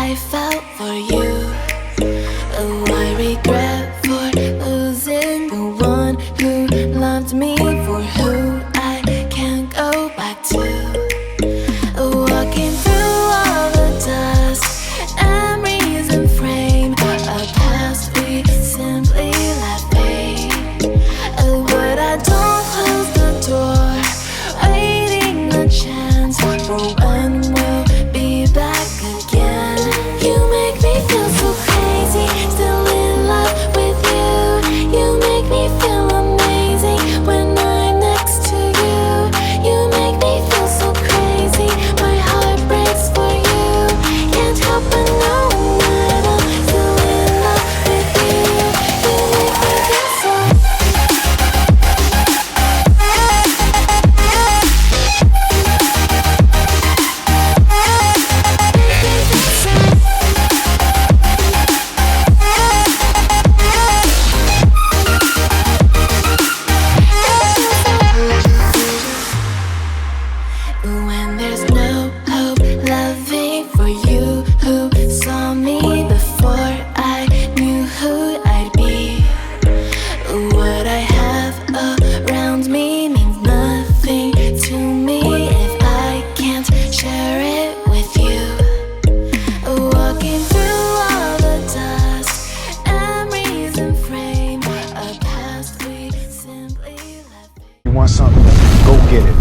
I felt for you. Oh, I regret for losing the one who loved me, for who I can't go back to. Walking through all the dust, memories and frame, a past we simply let fade. But I don't close the door, waiting a chance for when we'll be back again. You make me feel so crazy, still in love with you. You make me feel amazing when I'm next to you. You make me feel so crazy, my heart breaks for you. Can't help but knowing that I'm still in love with you. You make me feel so. When there's no hope loving for you, who saw me before I knew who I'd be. What I have around me means nothing to me if I can't share it with you. Walking through all the dust, memories and frame, a past we simply left. You want something? Go get it.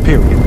Period.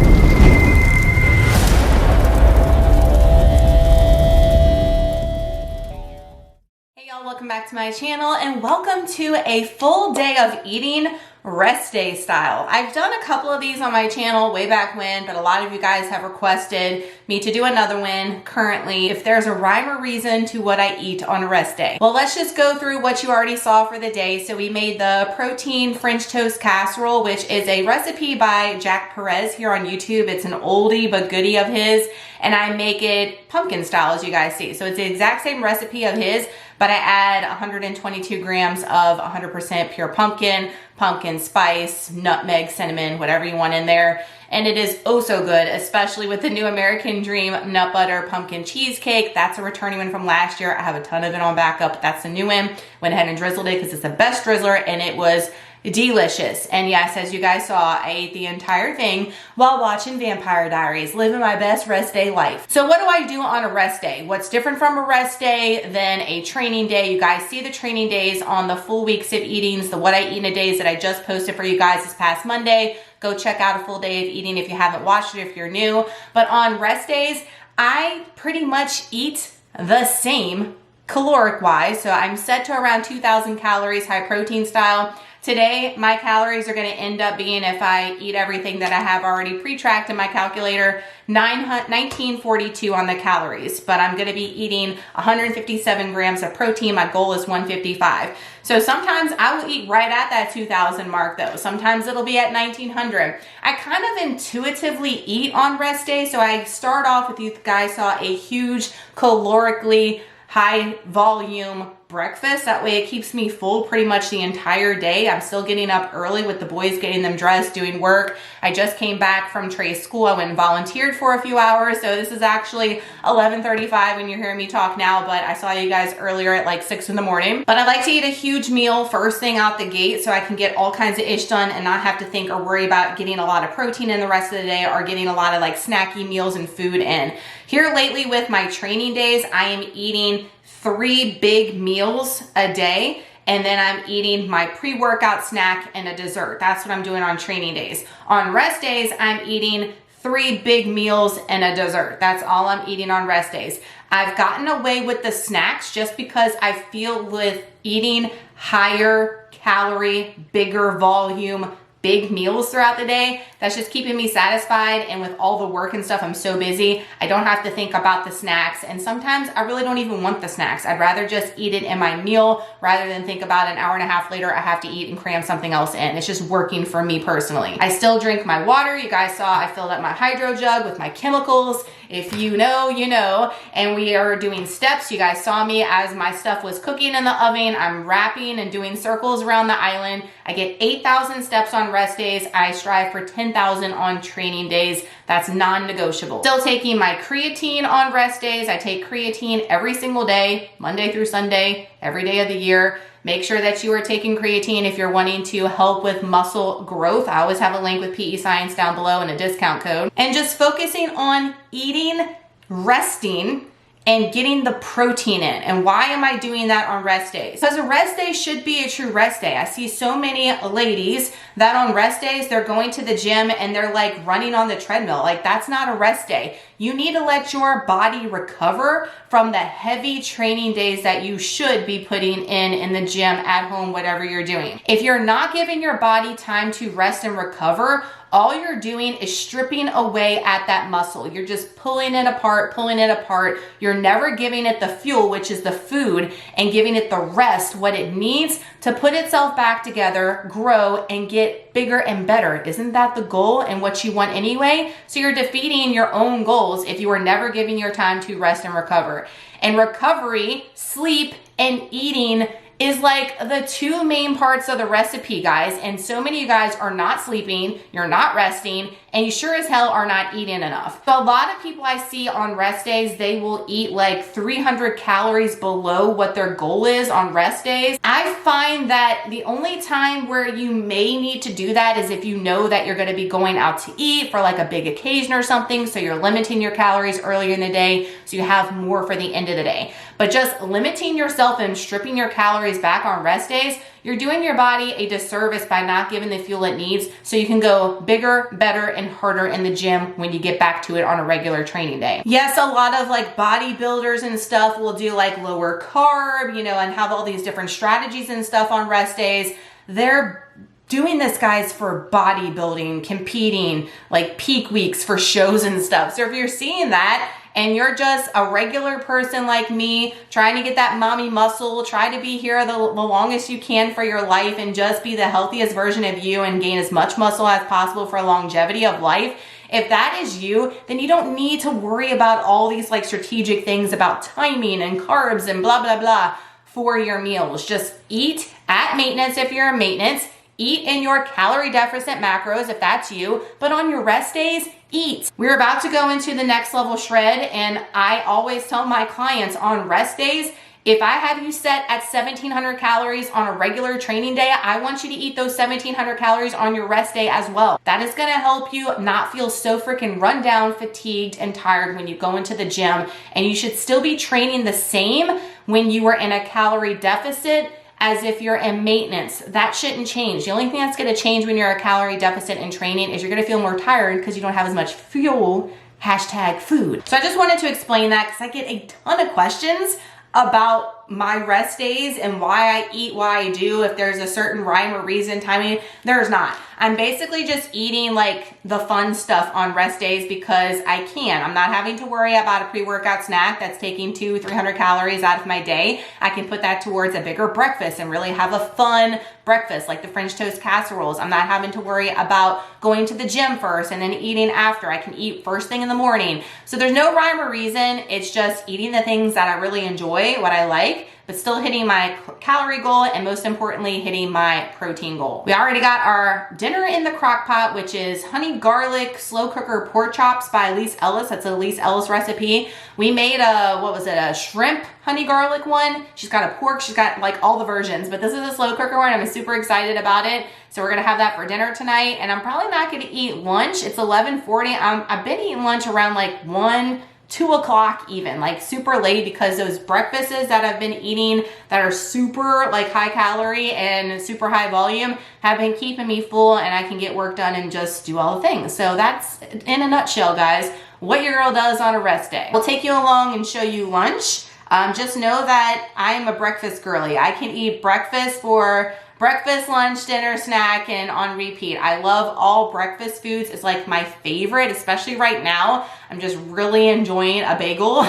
Hey y'all, welcome back to my channel and welcome to a full day of eating rest day style. I've done a couple of these on my channel way back when, but a lot of you guys have requested me to do another one currently. If there's a rhyme or reason to what I eat on rest day. Well, let's just go through what you already saw for the day. So we made the protein French toast casserole, which is a recipe by Perez here on YouTube. It's an oldie but goodie of his, and I make it pumpkin style, as you guys see. So it's the exact same recipe of his, but I add 122 grams of 100% pure pumpkin, pumpkin spice, nutmeg, cinnamon, whatever you want in there. And it is oh so good, especially with the new American Dream nut butter pumpkin cheesecake. That's a returning one from last year. I have a ton of it on backup. That's the new one. Went ahead and drizzled it because it's the best drizzler, and it was delicious. And yes, as you guys saw, I ate the entire thing while watching Vampire Diaries, living my best rest day life. So what do I do on a rest day? What's different from a rest day than a training day? You guys see the training days on the full weeks of eatings, the what I eat in a days that I just posted for you guys this past Monday. Go check out a full day of eating if you haven't watched it, if you're new. But on rest days, I pretty much eat the same caloric wise. So I'm set to around 2,000 calories, high protein style. Today, my calories are gonna end up being, if I eat everything that I have already pre-tracked in my calculator, 1942 on the calories, but I'm gonna be eating 157 grams of protein. My goal is 155. So sometimes I will eat right at that 2,000 mark though. Sometimes it'll be at 1,900. I kind of intuitively eat on rest day. So I start off with, you guys saw a huge calorically high volume breakfast. That way it keeps me full pretty much the entire day. I'm still getting up early with the boys, getting them dressed, doing work. I just came back from Trey's school. I went and volunteered for a few hours. So this is actually 11:35 when you're hearing me talk now, but I saw you guys earlier at like 6 in the morning. But I like to eat a huge meal first thing out the gate so I can get all kinds of ish done and not have to think or worry about getting a lot of protein in the rest of the day or getting a lot of like snacky meals and food in. Here lately with my training days, I am eating 3 big meals a day, and then I'm eating my pre-workout snack and a dessert. That's what I'm doing on training days. On rest days, I'm eating 3 big meals and a dessert. That's all I'm eating on rest days. I've gotten away with the snacks just because I feel with eating higher calorie, bigger volume, big meals throughout the day, that's just keeping me satisfied. And with all the work and stuff, I'm so busy, I don't have to think about the snacks. And sometimes I really don't even want the snacks. I'd rather just eat it in my meal rather than think about an hour and a half later I have to eat and cram something else in. It's just working for me personally. I still drink my water. You guys saw I filled up my HYDROJUG with my chemicals. If you know, you know. And we are doing steps. You guys saw me as my stuff was cooking in the oven. I'm wrapping and doing circles around the island. I get 8,000 steps on rest days. I strive for 10,000 10,000 on training days. That's non-negotiable. Still taking my creatine on rest days. I take creatine every single day, Monday through Sunday, every day of the year. Make sure that you are taking creatine if you're wanting to help with muscle growth. I always have a link with PEScience down below and a discount code. And just focusing on eating, resting, and getting the protein in. And why am I doing that on rest days? Because a rest day should be a true rest day. I see so many ladies that on rest days, they're going to the gym and they're like running on the treadmill. Like, that's not a rest day. You need to let your body recover from the heavy training days that you should be putting in the gym, at home, whatever you're doing. If you're not giving your body time to rest and recover, all you're doing is stripping away at that muscle. You're just pulling it apart, pulling it apart. You're never giving it the fuel, which is the food, and giving it the rest, what it needs to put itself back together, grow, and get bigger and better. Isn't that the goal and what you want anyway? So you're defeating your own goals if you are never giving your time to rest and recover. And recovery, sleep, and eating is like the two main parts of the recipe, guys. And so many of you guys are not sleeping, you're not resting, and you sure as hell are not eating enough. So a lot of people I see on rest days, they will eat like 300 calories below what their goal is on rest days. I find that the only time where you may need to do that is if you know that you're gonna be going out to eat for like a big occasion or something, so you're limiting your calories earlier in the day so you have more for the end of the day. But just limiting yourself and stripping your calories back on rest days, you're doing your body a disservice by not giving the fuel it needs so you can go bigger, better, and harder in the gym when you get back to it on a regular training day. Yes, a lot of like bodybuilders and stuff will do like lower carb, you know, and have all these different strategies and stuff on rest days. They're doing this, guys, for bodybuilding, competing, like peak weeks for shows and stuff. So if you're seeing that, and you're just a regular person like me, trying to get that mommy muscle, try to be here the longest you can for your life and just be the healthiest version of you and gain as much muscle as possible for longevity of life. If that is you, then you don't need to worry about all these like strategic things about timing and carbs and blah, blah, blah for your meals. Just eat at maintenance if you're a maintenance. Eat in your calorie deficit macros if that's you, but on your rest days, eat. We're about to go into the next level shred, and I always tell my clients on rest days, if I have you set at 1,700 calories on a regular training day, I want you to eat those 1,700 calories on your rest day as well. That is gonna help you not feel so freaking run down, fatigued, and tired when you go into the gym, and you should still be training the same when you are in a calorie deficit as if you're in maintenance. That shouldn't change. The only thing that's gonna change when you're a calorie deficit in training is you're gonna feel more tired because you don't have as much fuel, #food. So I just wanted to explain that because I get a ton of questions about my rest days and why I eat why I do. If there's a certain rhyme or reason, timing, there's not. I'm basically just eating like the fun stuff on rest days because I can. I'm not having to worry about a pre-workout snack that's taking 200-300 calories out of my day. I can put that towards a bigger breakfast and really have a fun breakfast like the French toast casseroles. I'm not having to worry about going to the gym first and then eating after. I can eat first thing in the morning. So there's no rhyme or reason. It's just eating the things that I really enjoy, what I like, but still hitting my calorie goal and most importantly, hitting my protein goal. We already got our dinner in the crock pot, which is honey garlic slow cooker pork chops by Elise Ellis. That's a Elise Ellis recipe. We made a shrimp honey garlic one. She's got a pork, she's got like all the versions, but this is a slow cooker one. I'm super excited about it. So we're gonna have that for dinner tonight, and I'm probably not gonna eat lunch. It's 11:40. I've been eating lunch around like 1, 2 o'clock even, like super late, because those breakfasts that I've been eating that are super like high calorie and super high volume have been keeping me full, and I can get work done and just do all the things. So that's in a nutshell, guys, what your girl does on a rest day. We'll take you along and show you lunch. Just know that I am a breakfast girly. I can eat breakfast for breakfast, lunch, dinner, snack, and on repeat. I love all breakfast foods. It's like my favorite, especially right now. I'm just really enjoying a bagel.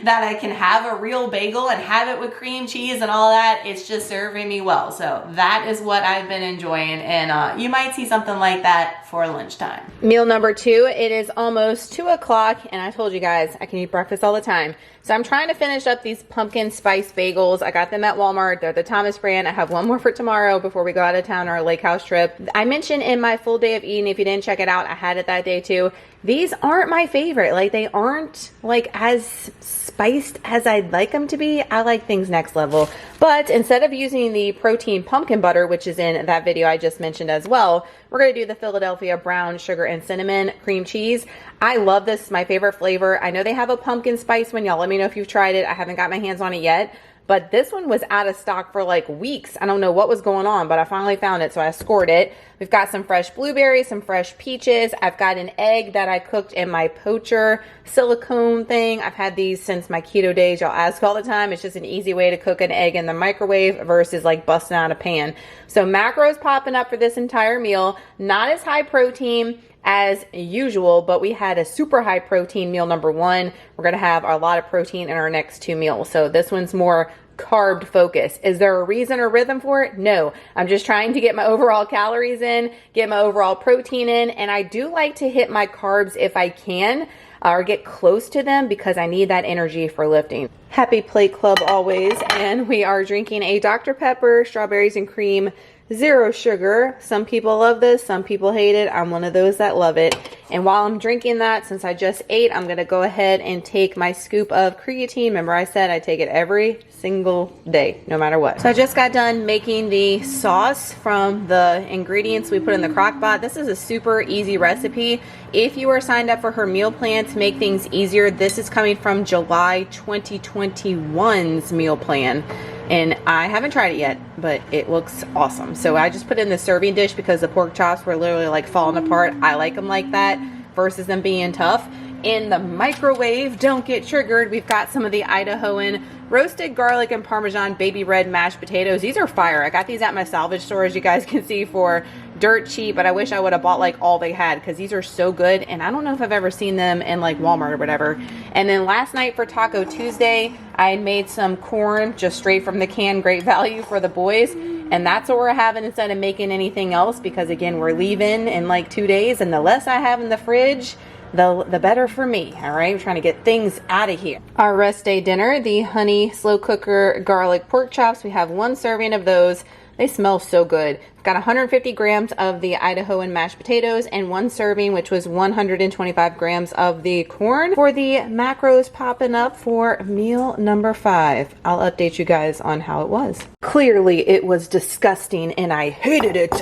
that I can have a real bagel and have it with cream cheese and all that. It's just serving me well. So that is what I've been enjoying, and you might see something like that for lunchtime. Meal number 2, it is almost 2 o'clock, and I told you guys I can eat breakfast all the time. So I'm trying to finish up these pumpkin spice bagels. I got them at Walmart. They're the Thomas brand. I have one more for tomorrow before we go out of town on our lake house trip. I mentioned in my full day of eating, if you didn't check it out, I had it that day too. These aren't my favorite. Like, they aren't like as spiced as I'd like them to be. I like things next level. But instead of using the protein pumpkin butter, which is in that video I just mentioned as well, we're going to do the Philadelphia brown sugar and cinnamon cream cheese. I love this. It's my favorite flavor. I know they have a pumpkin spice one. Y'all let me know if you've tried it. I haven't got my hands on it yet. But this one was out of stock for like weeks. I don't know what was going on, but I finally found it, so I scored it. We've got some fresh blueberries, some fresh peaches. I've got an egg that I cooked in my poacher silicone thing. I've had these since my keto days. Y'all ask all the time. It's just an easy way to cook an egg in the microwave versus like busting out a pan. So macros popping up for this entire meal. Not as high protein as usual, but we had a super high protein meal number 1. We're gonna have a lot of protein in our next 2 meals. So this one's more carb focus. Is there a reason or rhythm for it? No. I'm just trying to get my overall calories in, get my overall protein in, and I do like to hit my carbs if I can, or get close to them, because I need that energy for lifting. Happy Plate Club always, and we are drinking a Dr. Pepper strawberries and cream 0 sugar. Some people love this, some people hate it. I'm one of those that love it. And while I'm drinking that, since I just ate, I'm gonna go ahead and take my scoop of creatine. Remember I said I take it every single day, no matter what. So I just got done making the sauce from the ingredients we put in the crock pot. This is a super easy recipe. If you are signed up for her meal plan to make things easier, this is coming from July 2021's meal plan. And I haven't tried it yet, but it looks awesome. So I just put in the serving dish because the pork chops were literally like falling apart. I like them like that versus them being tough. In the microwave, don't get triggered, we've got some of the Idahoan roasted garlic and Parmesan baby red mashed potatoes. These are fire. I got these at my salvage store, as you guys can see, for dirt cheap, but I wish I would have bought like all they had, because these are so good. And I don't know if I've ever seen them in like Walmart or whatever. And then last night for Taco Tuesday, I made some corn just straight from the can, great value for the boys. And that's what we're having instead of making anything else, because again, we're leaving in like 2 days, and the less I have in the fridge, the better for me. All right, we're trying to get things out of here. Our rest day dinner, the honey slow cooker garlic pork chops. We have 1 serving of those. They smell so good. We've got 150 grams of the Idahoan mashed potatoes and 1 serving, which was 125 grams of the corn. For the macros popping up for meal number 5, I'll update you guys on how it was. Clearly it was disgusting and I hated it.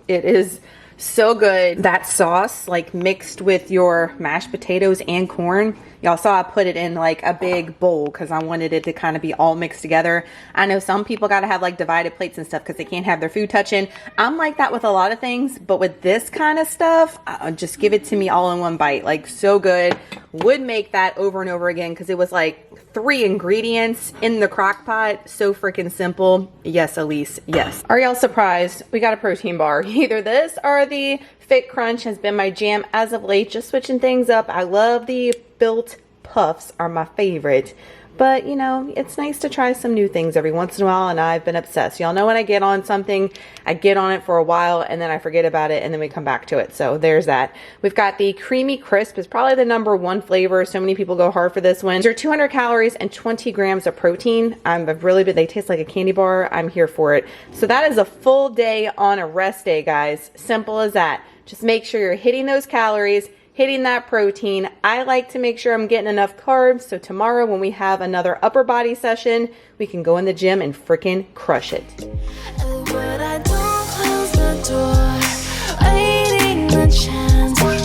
It is so good. That sauce, like mixed with your mashed potatoes and corn. Y'all saw I put it in like a big bowl because I wanted it to kind of be all mixed together. I know some people got to have like divided plates and stuff because they can't have their food touching. I'm like that with a lot of things, but with this kind of stuff, just give it to me all in one bite. Like, so good. Would make that over and over again because it was like 3 ingredients in the crock pot. So freaking simple. Yes, Elise, yes. Are y'all surprised? We got a protein bar. Either this or the Fit Crunch has been my jam as of late. Just switching things up. I love the Built Puffs, are my favorite. But, you know, it's nice to try some new things every once in a while, and I've been obsessed. Y'all know when I get on something, I get on it for a while, and then I forget about it, and then we come back to it. So there's that. We've got the Creamy Crisp. It's probably the #1 flavor. So many people go hard for this one. They're 200 calories and 20 grams of protein. They taste like a candy bar. I'm here for it. So that is a full day on a rest day, guys. Simple as that. Just make sure you're hitting those calories, hitting that protein. I like to make sure I'm getting enough carbs, so tomorrow when we have another upper body session, we can go in the gym and freaking crush it. But I don't close the door, waiting the chance for